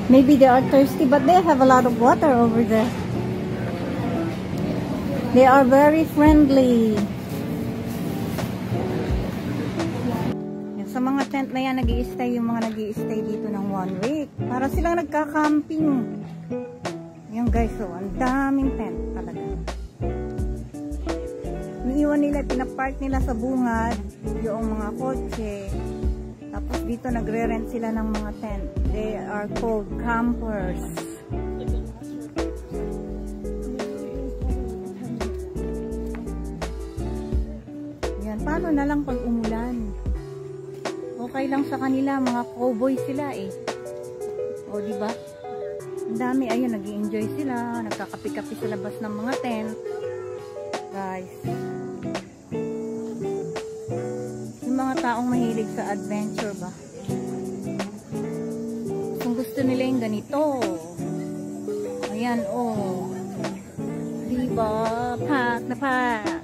Maybe they are thirsty, but they have a lot of water over there. They are very friendly. Sa mga tent na yan, nag-i-stay yung mga nag-i-stay dito ng 1 week. Para silang nagka-camping. Yan guys, so ang daming tent talaga. Iniiwan nila, pinapark nila sa bungad yung mga kotse. Tapos dito nagre-rent sila ng mga tent. They are called campers. Yan, paano na lang pag umulan? Okay lang sa kanila, mga cowboy sila eh. O diba? Ang dami, ayun, nag-i-enjoy sila, nagkakapi-kapi sa labas ng mga tent. Guys. Yung mga taong mahilig sa adventure ba? Kung gusto nila yung ganito. Ayan, oh. Diba? Pack na pack.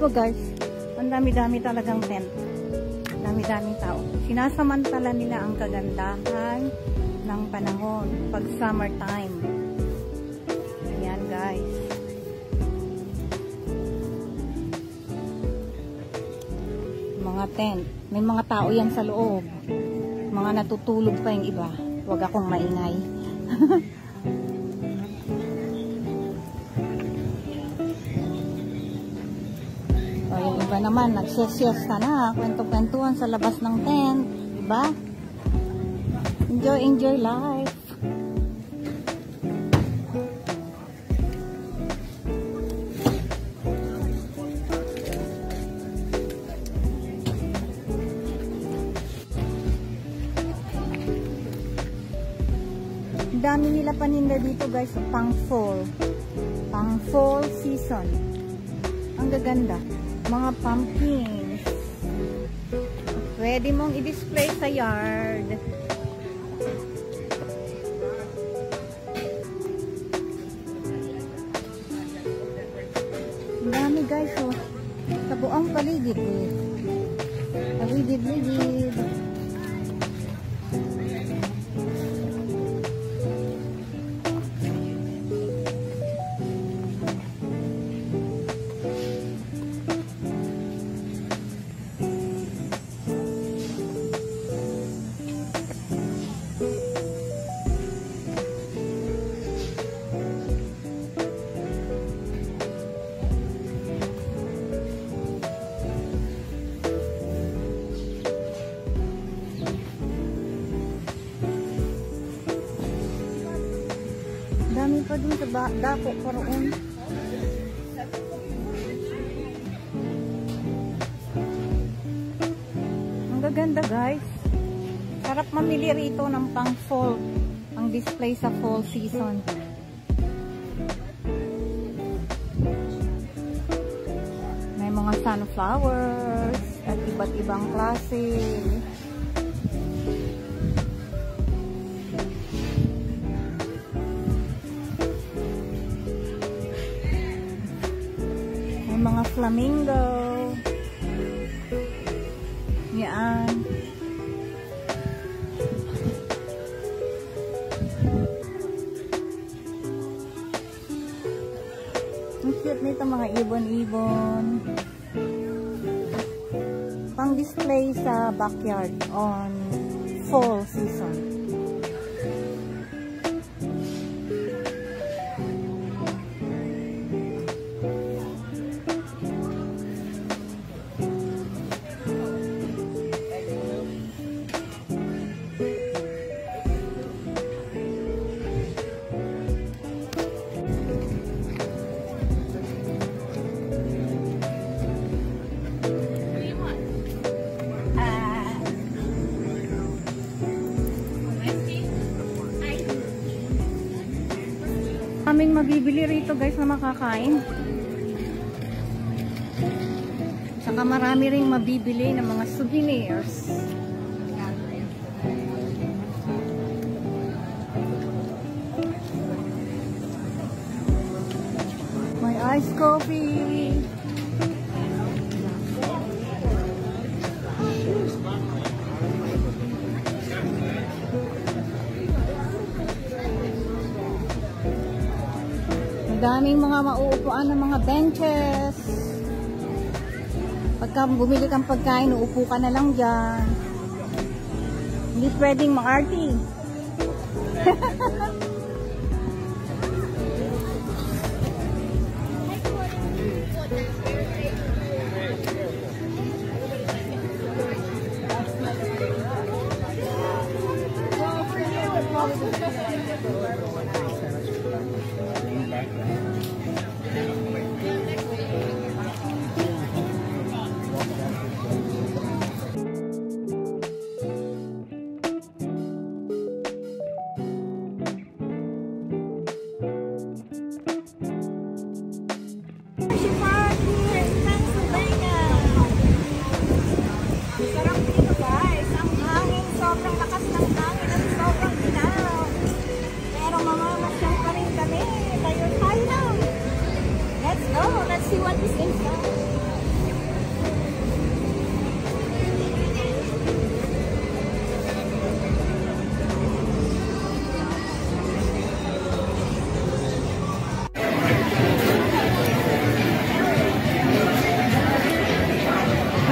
Po guys, ang dami-dami talagang tent, dami-daming tao. Sinasamantala nila ang kagandahan ng panahon pag summertime. Ayan guys, mga tent, may mga tao yan sa loob, mga natutulog pa yung iba. Huwag akong maingay. Yung iba naman, nagsiyesta na, kwento-kwentuhan sa labas ng tent, diba? Enjoy life. Ang dami nila paninda dito guys, pang fall season. Ang gaganda. Mga pumpkins. Pwede mong i-display sa yard. Ang dami guys, oh. Sa buong paligid eh. Paligid-ligid. Dami pa dun sa dako paroon. Ang gaganda guys. Sarap mamili rito ng pang fall. Ang display sa fall season. May mga sunflowers at iba't ibang klase. Mga flamingo. Yan. Ang cute nito, mga ibon-ibon. Pang display sa backyard on fall season. Aming mabibili rito guys na makakain. Saka marami ring mabibili ng mga souvenirs. Iced coffee. Daming mga mauupuan ng mga benches. Pagka bumili kang pagkain, uupo ka na lang dyan. Hindi pwedeng maarty.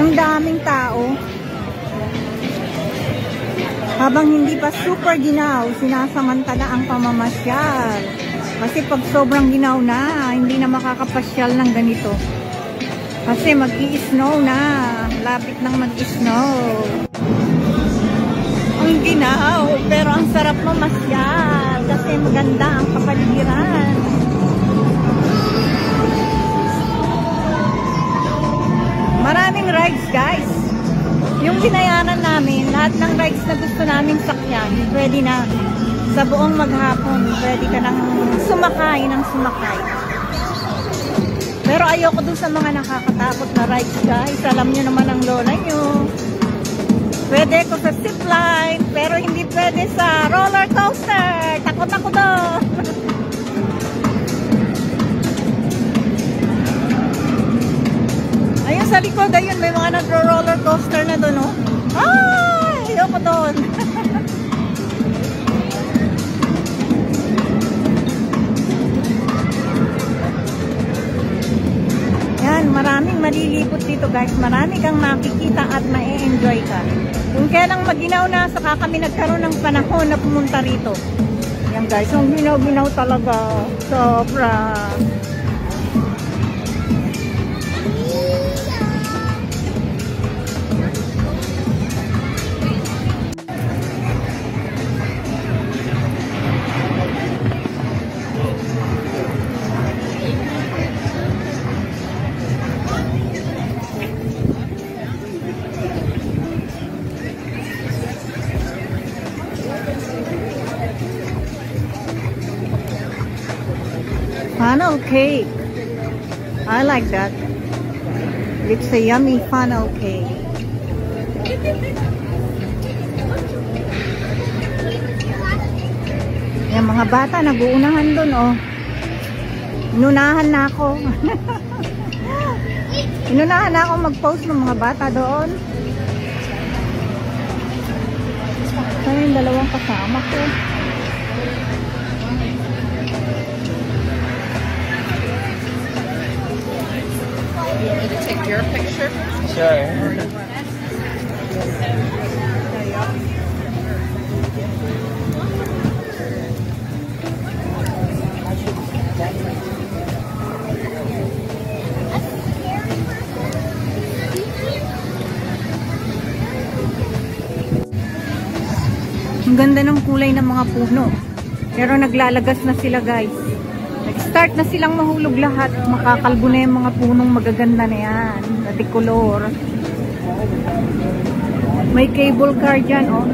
Ang daming tao. Habang hindi pa super ginaw, sinasamantala ang pamamasyal. Kasi pag sobrang ginaw na, hindi na makakapasyal ng ganito. Kasi mag-i-snow na. Lapit nang mag-i-snow. Ang ginaw, pero ang sarap mamasyal. Kasi maganda ang kapaligiran. Maraming rides, guys. Yung binayaran namin, lahat ng rides na gusto namin sakyan, pwede na. Sa buong maghapon, pwede ka nang sumakay ng sumakay. Pero ayoko dun sa mga nakakatakot na rides, guys. Alam nyo naman ang lola nyo. Pwede ko sa zipline, pero hindi pwede sa roller coaster. Takot ako doon. Ayun sa likod, ayun, may mga nagro-roller coaster na doon, oh. Ay, ayoko doon. Yan, maraming malilipot dito, guys. Marami kang makikita at ma-enjoy ka. Kung kailang maginaw na, saka kami nagkaroon ng panahon na pumunta rito. Yan, guys, yung ginaw-ginaw talaga. Sobra. Funnel cake. I like that. It's a yummy funnel cake. Yung mga bata nag-uunahan dun, oh. Inunahan na ako. Inunahan na ako mag-post ng mga bata doon. Saan yung dalawang kasama ko? Take your picture? Sure. Ang ganda ng kulay ng mga puno. Pero naglalagas na sila, guys. Nag-start na silang mahulog lahat. Makakalbo na yung mga punong magaganda na yan. Natikolor. May cable car dyan, oh.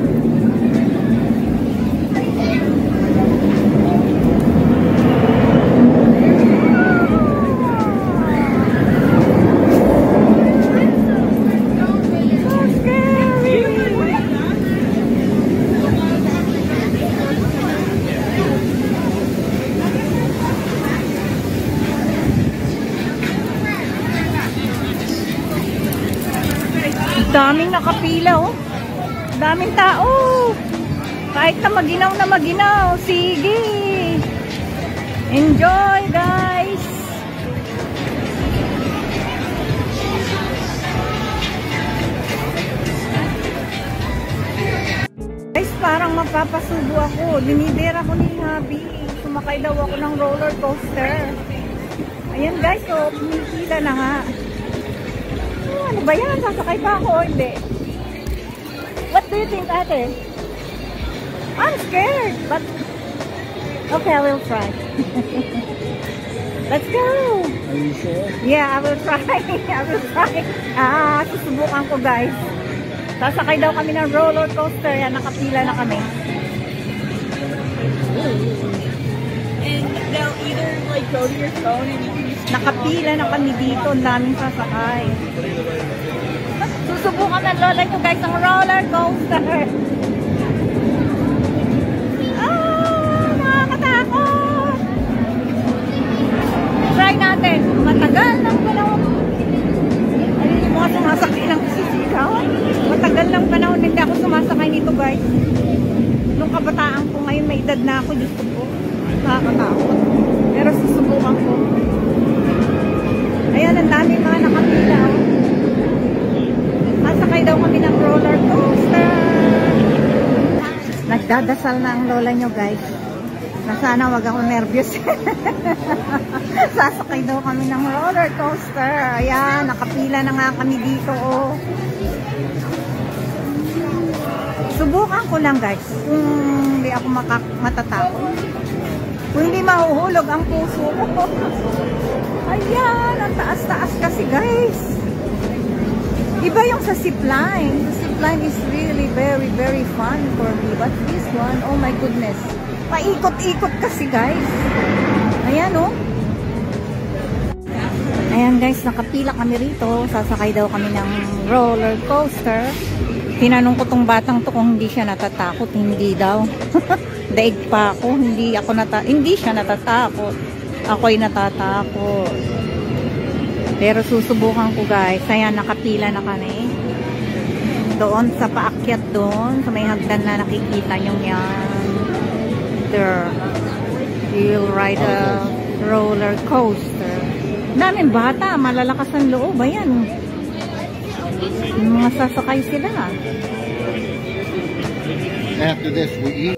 daming nakapila, oh. Daming tao. Kahit na maginaw. Sige. Enjoy, guys. Guys, parang mapapasubo ako. Dinidera ko ni Habi. Sumakay daw ako ng roller coaster. Ayan guys, so pumipila na nga. Ano ba yan? Sasakay pa ako o hindi? What do you think, ate? I'm scared, but okay, I will try. Let's go! Are you sure? Yeah, I will try. I will try. Susubukan ko guys. Sasakay daw kami ng roller coaster. Yan, nakapila na kami. And they'll either like go to your phone and you can just Nakapila na kami dito. Ang daming sasakay. Susubukan ng lola nyo guys ang roller coaster. Nakakatakot! Try natin. Matagal ng panahon. Ayun yung mga sumasakay ng sisigaw. Matagal ng panahon hindi ako sumasakay nito guys. Nung kabataan ko ngayon may edad na ako. Diyos ko po. Nakakatakot. Pero susubukan ko. Ayan, ang dami mga nakapila. Masakay daw kami ng roller coaster. Nagdadasal na ang lola nyo guys. Na sana wag ako nervous. Sasakay daw kami ng roller coaster. Ayan, nakapila na nga kami dito. Oh. Subukan ko lang guys. Kung hindi ako matatakot. Kung hindi mahuhulog ang puso ko. Ayan, ang taas-taas kasi guys. Iba yung sa zipline. The zipline is really very, very fun for me. But this one, oh my goodness. Paikot-ikot kasi guys. Ayan oh. Ayan guys, nakapila kami rito. Sasakay daw kami ng roller coaster. Tinanong ko tong batang to kung hindi siya natatakot. Hindi daw. Daig pa ako. Hindi siya natatakot. Ako'y natatakot. Pero susubukan ko guys. Ayan, nakapila na kami. Doon sa paakyat doon. Sa may hagdan na nakikita nyo yan. There. You'll ride a roller coaster. Daming bata. Malalakas ang loob. Ayan. Mga sasakay sila. After this, we eat.